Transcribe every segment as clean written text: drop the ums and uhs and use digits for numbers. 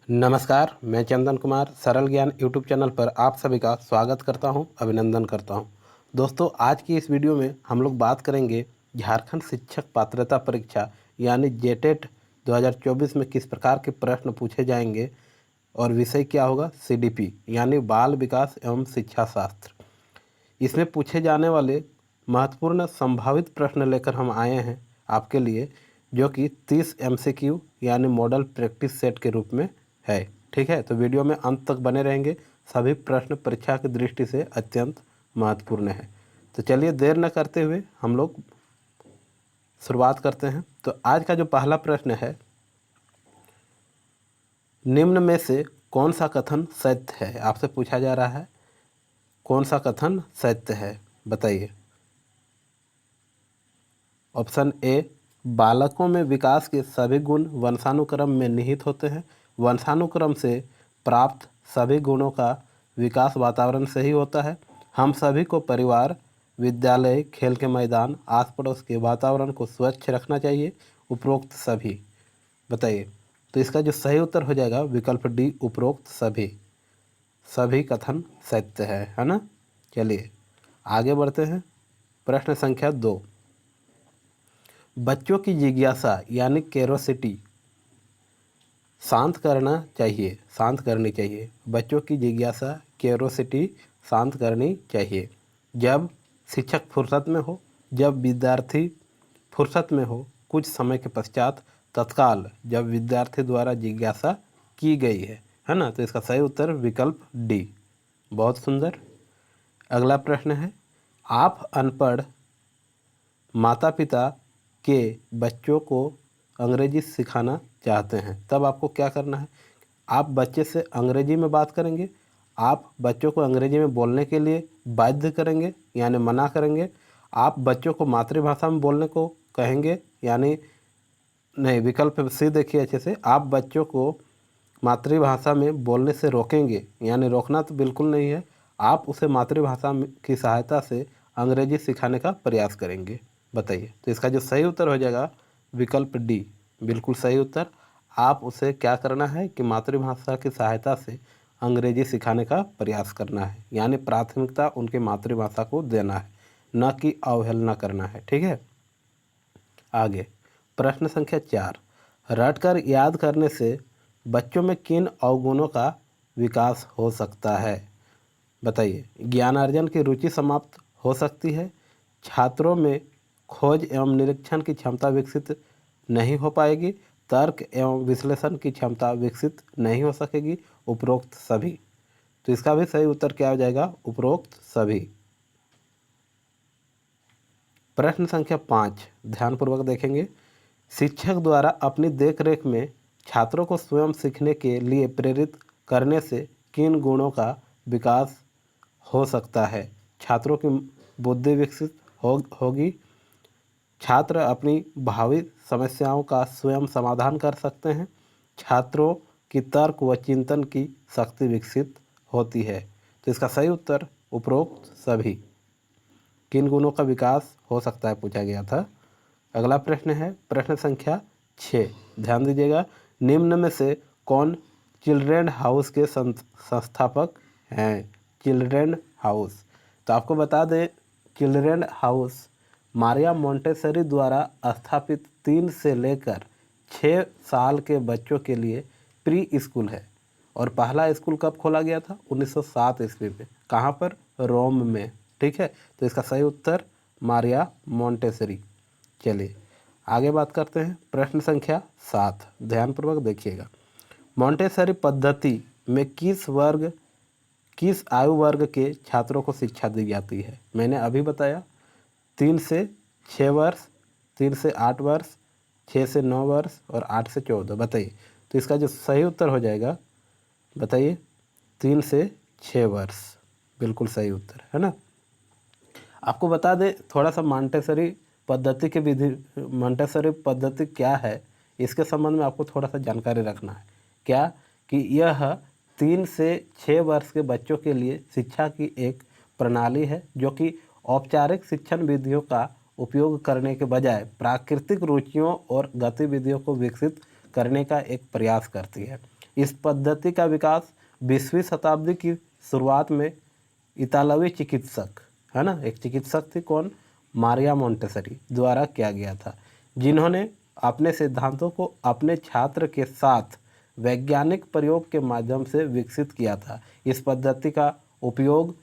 नमस्कार, मैं चंदन कुमार सरल ज्ञान यूट्यूब चैनल पर आप सभी का स्वागत करता हूं, अभिनंदन करता हूं। दोस्तों, आज की इस वीडियो में हम लोग बात करेंगे झारखंड शिक्षक पात्रता परीक्षा यानी जेटेट 2024 में किस प्रकार के प्रश्न पूछे जाएंगे और विषय क्या होगा सीडीपी यानी बाल विकास एवं शिक्षा शास्त्र। इसमें पूछे जाने वाले महत्वपूर्ण संभावित प्रश्न लेकर हम आए हैं आपके लिए, जो कि 30 एमसीक्यू यानी मॉडल प्रैक्टिस सेट के रूप में है। ठीक है, तो वीडियो में अंत तक बने रहेंगे। सभी प्रश्न परीक्षा की दृष्टि से अत्यंत महत्वपूर्ण है। तो चलिए देर न करते हुए हम लोग शुरुआत करते हैं। तो आज का जो पहला प्रश्न है, निम्न में से कौन सा कथन सत्य है? आपसे पूछा जा रहा है कौन सा कथन सत्य है, बताइए। ऑप्शन ए, बालकों में विकास के सभी गुण वंशानुक्रम में निहित होते हैं। वंशानुक्रम से प्राप्त सभी गुणों का विकास वातावरण से ही होता है। हम सभी को परिवार, विद्यालय, खेल के मैदान, आस पड़ोस के वातावरण को स्वच्छ रखना चाहिए। उपरोक्त सभी, बताइए। तो इसका जो सही उत्तर हो जाएगा विकल्प डी, उपरोक्त सभी। सभी कथन सत्य है ना। चलिए आगे बढ़ते हैं। प्रश्न संख्या 2, बच्चों की जिज्ञासा यानी क्यूरोसिटी शांत करनी चाहिए। बच्चों की जिज्ञासा क्यूरोसिटी शांत करनी चाहिए जब शिक्षक फुर्सत में हो, जब विद्यार्थी फुर्सत में हो, कुछ समय के पश्चात, तत्काल जब विद्यार्थी द्वारा जिज्ञासा की गई है ना। तो इसका सही उत्तर विकल्प डी। बहुत सुंदर। अगला प्रश्न है, आप अनपढ़ माता पिता के बच्चों को अंग्रेजी सिखाना चाहते हैं, तब आपको क्या करना है? आप बच्चे से अंग्रेजी में बात करेंगे, आप बच्चों को अंग्रेजी में बोलने के लिए बाध्य करेंगे यानी मना करेंगे, आप बच्चों को मातृभाषा में बोलने को कहेंगे यानी नहीं, विकल्प सी देखिए अच्छे से, आप बच्चों को मातृभाषा में बोलने से रोकेंगे यानी रोकना तो बिल्कुल नहीं है, आप उसे मातृभाषा की सहायता से अंग्रेजी सिखाने का प्रयास करेंगे। बताइए। तो इसका जो सही उत्तर हो जाएगा विकल्प डी, बिल्कुल सही उत्तर। आप उसे क्या करना है कि मातृभाषा की सहायता से अंग्रेजी सिखाने का प्रयास करना है, यानी प्राथमिकता उनकी मातृभाषा को देना है, न कि अवहेलना करना है। ठीक है। आगे प्रश्न संख्या 4, रटकर याद करने से बच्चों में किन अवगुणों का विकास हो सकता है? बताइए। ज्ञानार्जन की रुचि समाप्त हो सकती है, छात्रों में खोज एवं निरीक्षण की क्षमता विकसित नहीं हो पाएगी, तर्क एवं विश्लेषण की क्षमता विकसित नहीं हो सकेगी, उपरोक्त सभी। तो इसका भी सही उत्तर क्या हो जाएगा? उपरोक्त सभी। प्रश्न संख्या 5, ध्यानपूर्वक देखेंगे। शिक्षक द्वारा अपनी देखरेख में छात्रों को स्वयं सीखने के लिए प्रेरित करने से किन गुणों का विकास हो सकता है? छात्रों की बुद्धि विकसित होगी, छात्र अपनी भावी समस्याओं का स्वयं समाधान कर सकते हैं, छात्रों की तर्क व चिंतन की शक्ति विकसित होती है। तो इसका सही उत्तर उपरोक्त सभी। किन गुणों का विकास हो सकता है पूछा गया था। अगला प्रश्न है प्रश्न संख्या 6, ध्यान दीजिएगा। निम्न में से कौन चिल्ड्रेन हाउस के संस्थापक हैं? चिल्ड्रेन हाउस, तो आपको बता दें चिल्ड्रेन हाउस मारिया मोंटेसरी द्वारा स्थापित 3 से लेकर 6 साल के बच्चों के लिए प्री स्कूल है। और पहला स्कूल कब खोला गया था? 1907 ईस्वी में। कहाँ पर? रोम में। ठीक है, तो इसका सही उत्तर मारिया मोंटेसरी। चलिए आगे बात करते हैं। प्रश्न संख्या 7, ध्यानपूर्वक देखिएगा। मोंटेसरी पद्धति में किस आयु वर्ग के छात्रों को शिक्षा दी जाती है? मैंने अभी बताया 3 से 6 वर्ष, 3 से 8 वर्ष, 6 से 9 वर्ष और 8 से 14। बताइए। तो इसका जो सही उत्तर हो जाएगा, बताइए, 3 से 6 वर्ष, बिल्कुल सही उत्तर है ना। आपको बता दें थोड़ा सा मोंटेसरी पद्धति क्या है, इसके संबंध में आपको थोड़ा सा जानकारी रखना है। क्या कि यह 3 से 6 वर्ष के बच्चों के लिए शिक्षा की एक प्रणाली है जो कि औपचारिक शिक्षण विधियों का उपयोग करने के बजाय प्राकृतिक रुचियों और गतिविधियों को विकसित करने का एक प्रयास करती है। इस पद्धति का विकास 20वीं शताब्दी की शुरुआत में इतालवी चिकित्सक, है ना, एक चिकित्सक थी कौन, मारिया मोंटेसरी द्वारा किया गया था, जिन्होंने अपने सिद्धांतों को अपने छात्र के साथ वैज्ञानिक प्रयोग के माध्यम से विकसित किया था। इस पद्धति का उपयोग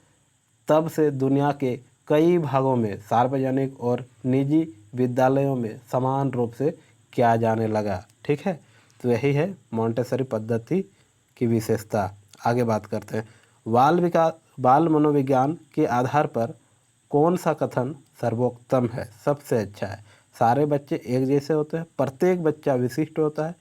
तब से दुनिया के कई भागों में सार्वजनिक और निजी विद्यालयों में समान रूप से किया जाने लगा। ठीक है, तो यही है मोंटेसरी पद्धति की विशेषता। आगे बात करते हैं। बाल मनोविज्ञान के आधार पर कौन सा कथन सर्वोत्तम है, सबसे अच्छा है? सारे बच्चे एक जैसे होते हैं, प्रत्येक बच्चा विशिष्ट होता है,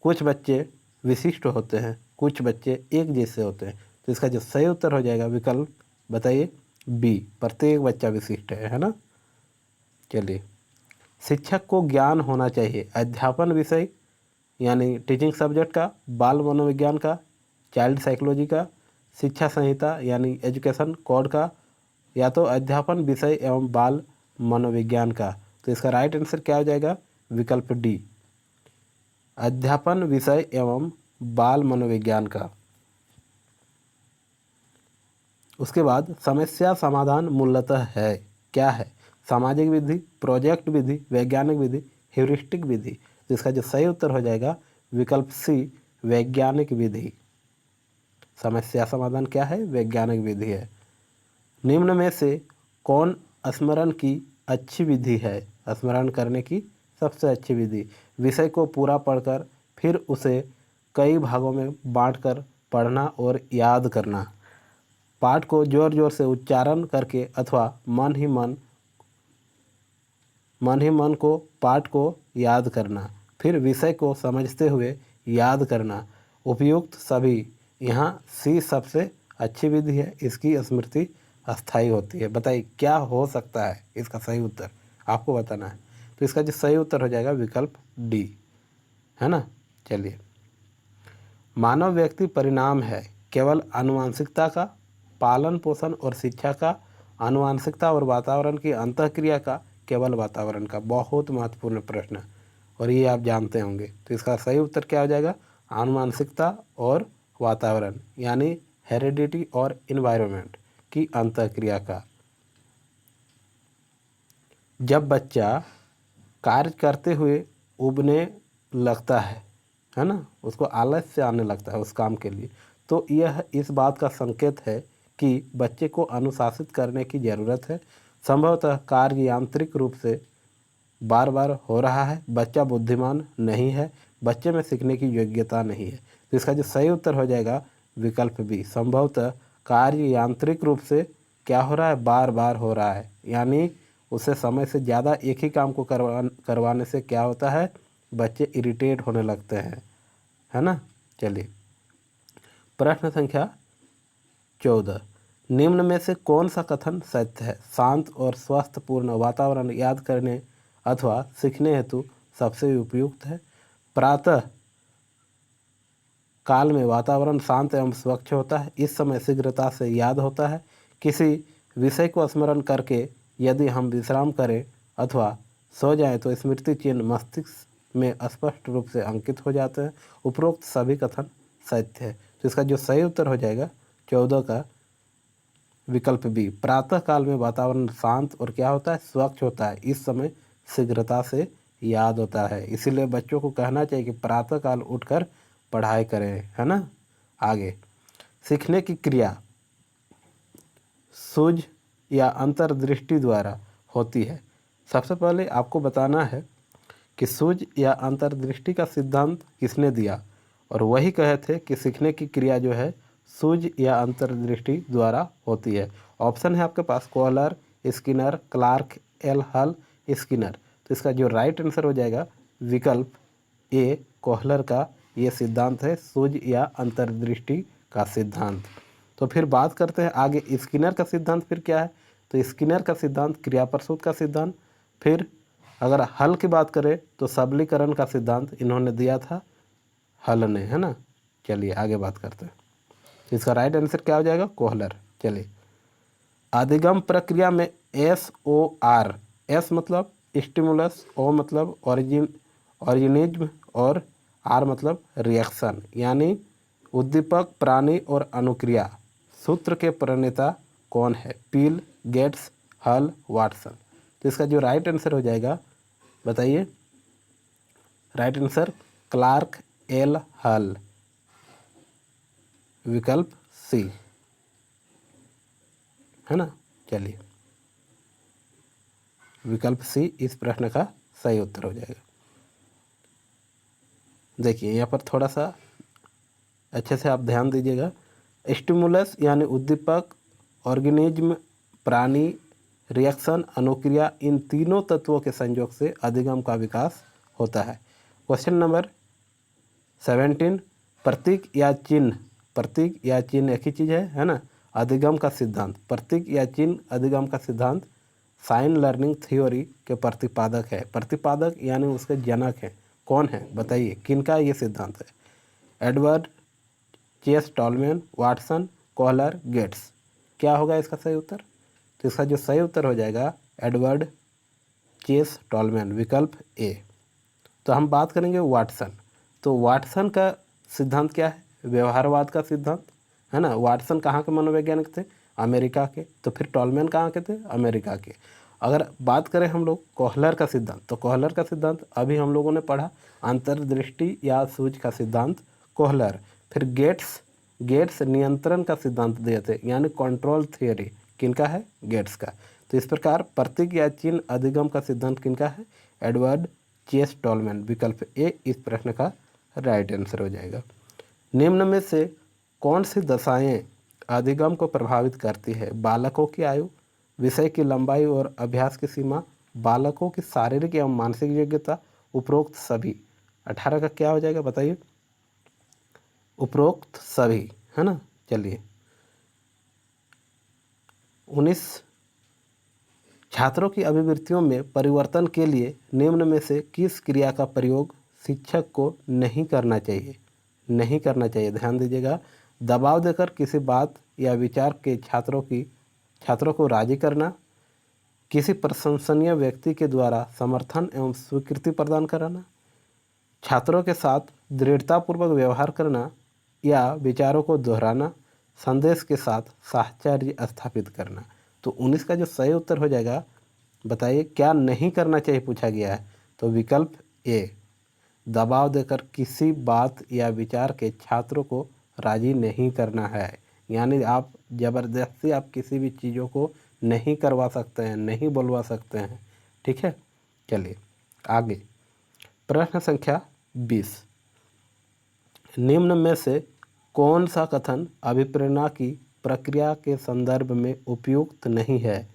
कुछ बच्चे विशिष्ट होते हैं, कुछ बच्चे एक जैसे होते हैं। तो इसका जो सही उत्तर हो जाएगा विकल्प बताइए, बी, प्रत्येक बच्चा विशिष्ट है ना। चलिए, शिक्षक को ज्ञान होना चाहिए अध्यापन विषय यानी टीचिंग सब्जेक्ट का, बाल मनोविज्ञान का, चाइल्ड साइकोलॉजी का, शिक्षा संहिता यानी एजुकेशन कोड का, या तो अध्यापन विषय एवं बाल मनोविज्ञान का। तो इसका राइट आंसर क्या हो जाएगा? विकल्प डी, अध्यापन विषय एवं बाल मनोविज्ञान का। उसके बाद समस्या समाधान मूलतः है, क्या है? सामाजिक विधि, प्रोजेक्ट विधि, वैज्ञानिक विधि, ह्यूरिस्टिक विधि। तो इसका जो सही उत्तर हो जाएगा विकल्प सी, वैज्ञानिक विधि। समस्या समाधान क्या है? वैज्ञानिक विधि है। निम्न में से कौन स्मरण की अच्छी विधि है? स्मरण करने की सबसे अच्छी विधि, विषय को पूरा पढ़कर फिर उसे कई भागों में बांटकर पढ़ना और याद करना, पाठ को जोर जोर से उच्चारण करके अथवा मन ही मन को पाठ को याद करना, फिर विषय को समझते हुए याद करना, उपयुक्त सभी। यहाँ सी सबसे अच्छी विधि है, इसकी स्मृति अस्थायी होती है। बताइए क्या हो सकता है इसका सही उत्तर, आपको बताना है। तो इसका जो सही उत्तर हो जाएगा विकल्प डी, है ना। चलिए, मानव व्यक्ति परिणाम है केवल आनुवंशिकता का, पालन पोषण और शिक्षा का, आनुवंशिकता और वातावरण की अंतःक्रिया का, केवल वातावरण का। बहुत महत्वपूर्ण प्रश्न और ये आप जानते होंगे। तो इसका सही उत्तर क्या हो जाएगा? आनुवंशिकता और वातावरण यानी हेरिडिटी और इन्वायरमेंट की अंतःक्रिया का। जब बच्चा कार्य करते हुए उबने लगता है ना, उसको आलस्य आने लगता है उस काम के लिए, तो यह इस बात का संकेत है कि बच्चे को अनुशासित करने की ज़रूरत है। संभवतः कार्य यांत्रिक रूप से बार बार हो रहा है, बच्चा बुद्धिमान नहीं है, बच्चे में सीखने की योग्यता नहीं है। तो इसका जो सही उत्तर हो जाएगा विकल्प बी, संभवतः कार्य यांत्रिक रूप से क्या हो रहा है? बार बार हो रहा है, यानी उसे समय से ज़्यादा एक ही काम को करवाने से क्या होता है? बच्चे इरिटेट होने लगते हैं, है ना। चलिए, प्रश्न संख्या 14, निम्न में से कौन सा कथन सत्य है? शांत और स्वस्थपूर्ण वातावरण याद करने अथवा सीखने हेतु सबसे उपयुक्त है। प्रातः काल में वातावरण शांत एवं स्वच्छ होता है, इस समय शीघ्रता से याद होता है। किसी विषय को स्मरण करके यदि हम विश्राम करें अथवा सो जाएं तो स्मृति चिन्ह मस्तिष्क में स्पष्ट रूप से अंकित हो जाते हैं। उपरोक्त सभी कथन सत्य है। तो इसका जो सही उत्तर हो जाएगा 14 का विकल्प बी, प्रातः काल में वातावरण शांत और क्या होता है? स्वच्छ होता है, इस समय शीघ्रता से याद होता है। इसीलिए बच्चों को कहना चाहिए कि प्रातः काल उठकर पढ़ाई करें, है ना। आगे, सीखने की क्रिया सूझ या अंतर्दृष्टि द्वारा होती है। सबसे पहले आपको बताना है कि सूझ या अंतर्दृष्टि का सिद्धांत किसने दिया, और वही कहे थे कि सीखने की क्रिया जो है सूझ या अंतर्दृष्टि द्वारा होती है। ऑप्शन है आपके पास कोहलर, स्किनर, क्लार्क, एल हल, स्किनर। तो इसका जो राइट आंसर हो जाएगा विकल्प ए, कोहलर का ये सिद्धांत है, सूझ या अंतर्दृष्टि का सिद्धांत। तो फिर बात करते हैं आगे स्किनर का सिद्धांत फिर क्या है। तो स्किनर का सिद्धांत क्रियाप्रसूत का सिद्धांत। फिर अगर हल की बात करें तो सबलीकरण का सिद्धांत इन्होंने दिया था हल ने, है ना। चलिए आगे बात करते हैं। इसका राइट आंसर क्या हो जाएगा? कोहलर। चलिए, अधिगम प्रक्रिया में SOR, S मतलब स्टिमुलस, O मतलब ऑरिजिनिज्म और आर मतलब रिएक्शन, यानी उद्दीपक, प्राणी और अनुक्रिया सूत्र के प्रणेता कौन है? पील, गेट्स, हल, वाटसन। तो इसका जो राइट आंसर हो जाएगा बताइए। राइट आंसर क्लार्क एल हल, विकल्प सी, है ना। चलिए, विकल्प सी इस प्रश्न का सही उत्तर हो जाएगा। देखिए यहाँ पर थोड़ा सा अच्छे से आप ध्यान दीजिएगा। स्टिमुलस यानी उद्दीपक, ऑर्गेनिज्म, प्राणी, रिएक्शन, अनुक्रिया, इन तीनों तत्वों के संयोग से अधिगम का विकास होता है। क्वेश्चन नंबर 17, प्रतीक या चिन्ह, प्रतीक या चिन्ह एक ही चीज़ है ना। अधिगम का सिद्धांत, प्रतीक या चिन्ह अधिगम का सिद्धांत साइन लर्निंग थ्योरी के प्रतिपादक है। प्रतिपादक यानी उसके जनक हैं, कौन है बताइए, किनका ये सिद्धांत है? Edward Chase Tolman, Watson, Kohler, Gates. क्या होगा इसका सही उत्तर? तो इसका जो सही उत्तर हो जाएगा एडवर्ड चेस टॉलमैन, विकल्प ए। तो हम बात करेंगे वाटसन। तो वाटसन का सिद्धांत क्या है? व्यवहारवाद का सिद्धांत, है ना। वाटसन कहाँ के मनोवैज्ञानिक थे? अमेरिका के। तो फिर टॉलमैन कहाँ के थे? अमेरिका के। अगर बात करें हम लोग कोहलर का सिद्धांत, तो कोहलर का सिद्धांत अभी हम लोगों ने पढ़ा, अंतर्दृष्टि या सूझ का सिद्धांत कोहलर। फिर गेट्स नियंत्रण का सिद्धांत दिए थे, यानी कंट्रोल थियोरी, किनका है? गेट्स का। तो इस प्रकार प्रतीक या चिन्ह अधिगम का सिद्धांत किनका है? एडवर्ड चेस टॉलमैन, विकल्प ए इस प्रश्न का राइट आंसर हो जाएगा। निम्न में से कौन सी दशाएं अधिगम को प्रभावित करती है? बालकों की आयु, विषय की लंबाई और अभ्यास की सीमा, बालकों की शारीरिक एवं मानसिक योग्यता, उपरोक्त सभी। 18 का क्या हो जाएगा बताइए? उपरोक्त सभी, है ना। चलिए 19, छात्रों की अभिवृत्तियों में परिवर्तन के लिए निम्न में से किस क्रिया का प्रयोग शिक्षक को नहीं करना चाहिए? नहीं करना चाहिए, ध्यान दीजिएगा। दबाव देकर किसी बात या विचार के छात्रों को राजी करना, किसी प्रशंसनीय व्यक्ति के द्वारा समर्थन एवं स्वीकृति प्रदान कराना, छात्रों के साथ दृढ़तापूर्वक व्यवहार करना या विचारों को दोहराना, संदेश के साथ साहचर्य स्थापित करना। तो 19 का जो सही उत्तर हो जाएगा बताइए, क्या नहीं करना चाहिए पूछा गया है। तो विकल्प ए, दबाव देकर किसी बात या विचार के छात्रों को राजी नहीं करना है, यानी आप ज़बरदस्ती आप किसी भी चीज़ों को नहीं करवा सकते हैं, नहीं बोलवा सकते हैं, ठीक है। चलिए आगे, प्रश्न संख्या 20, निम्न में से कौन सा कथन अभिप्रेरणा की प्रक्रिया के संदर्भ में उपयुक्त नहीं है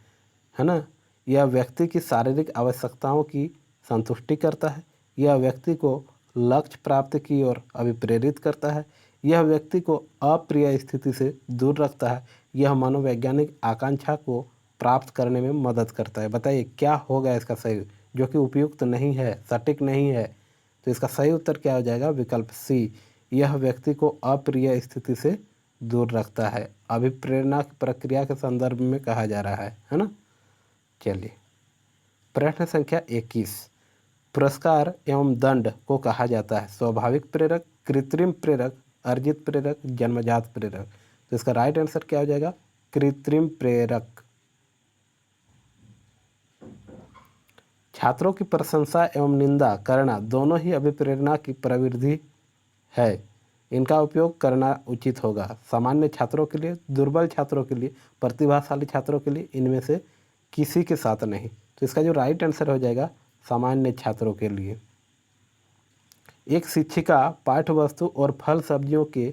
ना। यह व्यक्ति की शारीरिक आवश्यकताओं की संतुष्टि करता है, यह व्यक्ति को लक्ष्य प्राप्ति की ओर अभिप्रेरित करता है, यह व्यक्ति को अप्रिय स्थिति से दूर रखता है, यह मनोवैज्ञानिक आकांक्षा को प्राप्त करने में मदद करता है। बताइए क्या होगा इसका सही, जो कि उपयुक्त नहीं है, सटीक नहीं है। तो इसका सही उत्तर क्या हो जाएगा? विकल्प सी, यह व्यक्ति को अप्रिय स्थिति से दूर रखता है। अभिप्रेरणा की प्रक्रिया के संदर्भ में कहा जा रहा है ना। चलिए प्रश्न संख्या 21, पुरस्कार एवं दंड को कहा जाता है स्वाभाविक प्रेरक, कृत्रिम प्रेरक, अर्जित प्रेरक, जन्मजात प्रेरक। तो इसका राइट आंसर क्या हो जाएगा? कृत्रिम प्रेरक। छात्रों की प्रशंसा एवं निंदा करना दोनों ही अभिप्रेरणा की प्रवृत्ति है, इनका उपयोग करना उचित होगा। सामान्य छात्रों के लिए, दुर्बल छात्रों के लिए, प्रतिभाशाली छात्रों के लिए इनमें से किसी के साथ नहीं। तो इसका जो राइट आंसर हो जाएगा सामान्य छात्रों के लिए। एक शिक्षिका पाठ्य वस्तु और फल सब्जियों के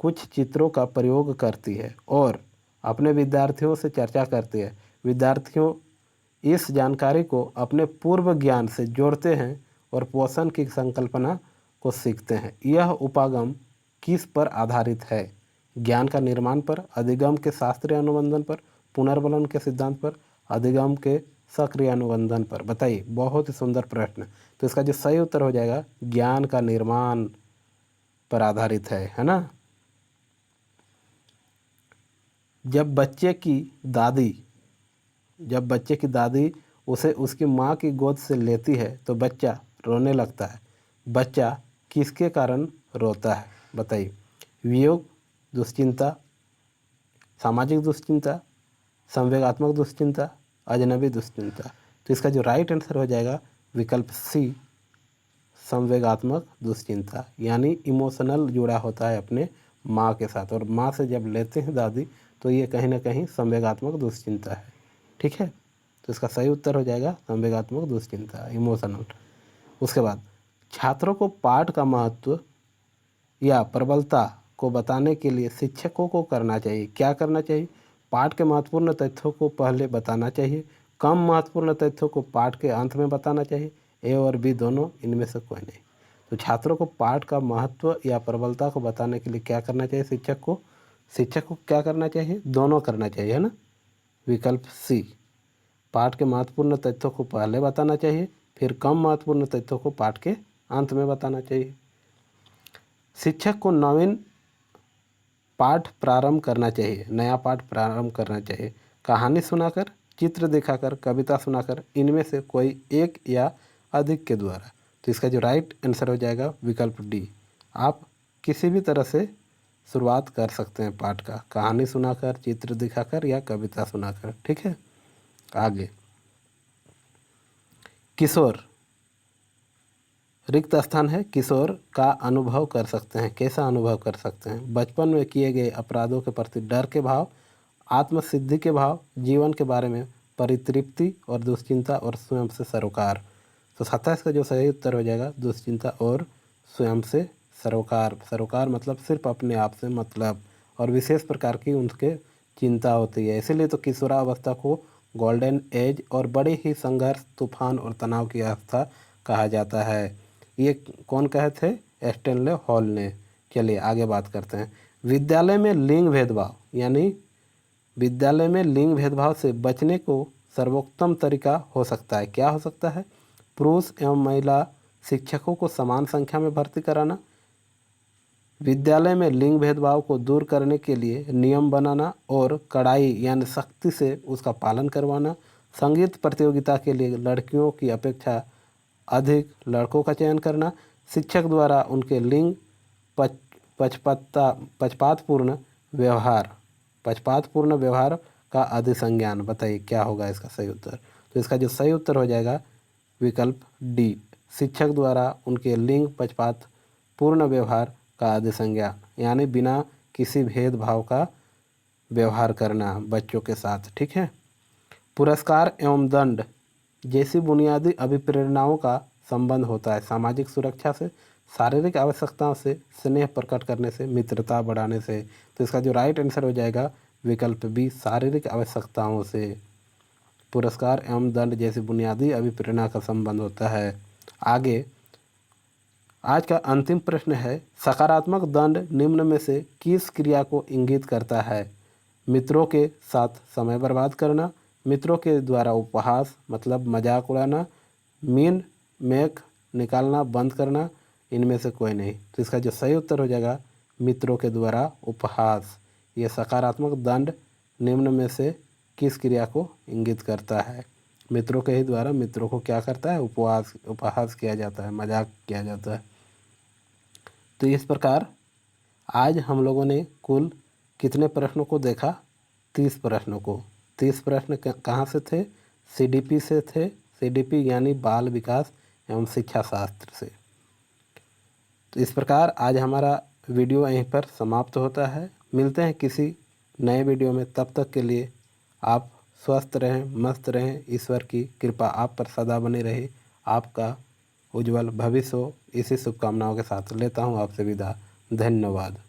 कुछ चित्रों का प्रयोग करती है और अपने विद्यार्थियों से चर्चा करती है। विद्यार्थियों इस जानकारी को अपने पूर्व ज्ञान से जोड़ते हैं और पोषण की संकल्पना को सीखते हैं। यह उपागम किस पर आधारित है? ज्ञान का निर्माण पर, अधिगम के शास्त्रीय अनुबंधन पर, पुनर्बलन के सिद्धांत पर, अधिगम के सक्रिय अनुबंधन पर। बताइए, बहुत ही सुंदर प्रश्न। तो इसका जो सही उत्तर हो जाएगा ज्ञान का निर्माण पर आधारित है ना। जब बच्चे की दादी उसे उसकी माँ की गोद से लेती है तो बच्चा रोने लगता है। बच्चा किसके कारण रोता है? बताइए। वियोग, दुश्चिंता, सामाजिक दुश्चिंता, संवेगात्मक दुश्चिंता, अजनबी दुश्चिंता। तो इसका जो राइट आंसर हो जाएगा विकल्प सी, संवेगात्मक दुश्चिंता। यानी इमोशनल जुड़ा होता है अपने माँ के साथ, और माँ से जब लेते हैं दादी तो ये कहीं ना कहीं संवेगात्मक दुश्चिंता है। ठीक है, तो इसका सही उत्तर हो जाएगा संवेगात्मक दुश्चिंता, इमोशनल। उसके बाद छात्रों को पाठ का महत्व या प्रबलता को बताने के लिए शिक्षकों को करना चाहिए। क्या करना चाहिए? पाठ के महत्वपूर्ण तथ्यों को पहले बताना चाहिए, कम महत्वपूर्ण तथ्यों को पाठ के अंत में बताना चाहिए, ए और बी दोनों, इनमें से कोई नहीं। तो छात्रों को पाठ का महत्व या प्रबलता को बताने के लिए क्या करना चाहिए? शिक्षक को क्या करना चाहिए? दोनों करना चाहिए, है ना। विकल्प सी, पाठ के महत्वपूर्ण तथ्यों को पहले बताना चाहिए, फिर कम महत्वपूर्ण तथ्यों को पाठ के अंत में बताना चाहिए। शिक्षक को नवीन पाठ प्रारंभ करना चाहिए, नया पाठ प्रारंभ करना चाहिए, कहानी सुनाकर, चित्र दिखाकर, कविता सुनाकर, इनमें से कोई एक या अधिक के द्वारा। तो इसका जो राइट आंसर हो जाएगा विकल्प डी। आप किसी भी तरह से शुरुआत कर सकते हैं पाठ का, कहानी सुनाकर, चित्र दिखाकर या कविता सुनाकर। ठीक है, आगे किशोर, रिक्त स्थान है। किशोर का अनुभव कर सकते हैं। कैसा अनुभव कर सकते हैं? बचपन में किए गए अपराधों के प्रति डर के भाव, आत्मसिद्धि के भाव, जीवन के बारे में परितृप्ति और दुश्चिंता और स्वयं से सरोकार। तो 27 का जो सही उत्तर हो जाएगा दुश्चिंता और स्वयं से सरोकार। सरोकार मतलब सिर्फ अपने आप से मतलब, और विशेष प्रकार की उनके चिंता होती है। इसीलिए तो किशोरावस्था को गोल्डन एज और बड़े ही संघर्ष, तूफान और तनाव की अवस्था कहा जाता है। ये कौन कहे थे? स्टैनले हॉल ने। चलिए आगे बात करते हैं। विद्यालय में लिंग भेदभाव, यानी विद्यालय में लिंग भेदभाव से बचने को सर्वोत्तम तरीका हो सकता है। क्या हो सकता है? पुरुष एवं महिला शिक्षकों को समान संख्या में भर्ती कराना, विद्यालय में लिंग भेदभाव को दूर करने के लिए नियम बनाना और कड़ाई यानी सख्ती से उसका पालन करवाना, संगीत प्रतियोगिता के लिए लड़कियों की अपेक्षा अधिक लड़कों का चयन करना, शिक्षक द्वारा उनके लिंग पक्षपातपूर्ण व्यवहार का अधिसंज्ञान। बताइए क्या होगा इसका सही उत्तर? तो इसका जो सही उत्तर हो जाएगा विकल्प डी, शिक्षक द्वारा उनके लिंग पक्षपातपूर्ण व्यवहार का अधिसंज्ञान, यानी बिना किसी भेदभाव का व्यवहार करना बच्चों के साथ। ठीक है। पुरस्कार एवं दंड जैसी बुनियादी अभिप्रेरणाओं का संबंध होता है सामाजिक सुरक्षा से, शारीरिक आवश्यकताओं से, स्नेह प्रकट करने से, मित्रता बढ़ाने से। तो इसका जो राइट आंसर हो जाएगा विकल्प बी, शारीरिक आवश्यकताओं से। पुरस्कार एवं दंड जैसी बुनियादी अभिप्रेरणा का संबंध होता है। आगे आज का अंतिम प्रश्न है, सकारात्मक दंड निम्न में से किस क्रिया को इंगित करता है? मित्रों के साथ समय बर्बाद करना, मित्रों के द्वारा उपहास मतलब मजाक उड़ाना, मीन मेक निकालना बंद करना, इनमें से कोई नहीं। तो इसका जो सही उत्तर हो जाएगा मित्रों के द्वारा उपहास। ये सकारात्मक दंड निम्न में से किस क्रिया को इंगित करता है? मित्रों के ही द्वारा मित्रों को क्या करता है? उपहास किया जाता है, मजाक किया जाता है। तो इस प्रकार आज हम लोगों ने कुल कितने प्रश्नों को देखा? 30 प्रश्नों को। 30 प्रश्न कहाँ से थे? CDP से थे। CDP यानी बाल विकास एवं शिक्षा शास्त्र से। तो इस प्रकार आज हमारा वीडियो यहीं पर समाप्त होता है। मिलते हैं किसी नए वीडियो में, तब तक के लिए आप स्वस्थ रहें, मस्त रहें। ईश्वर की कृपा आप पर सदा बनी रहे। आपका उज्जवल भविष्य हो, इसी शुभकामनाओं के साथ लेता हूँ आपसे विदा। धन्यवाद।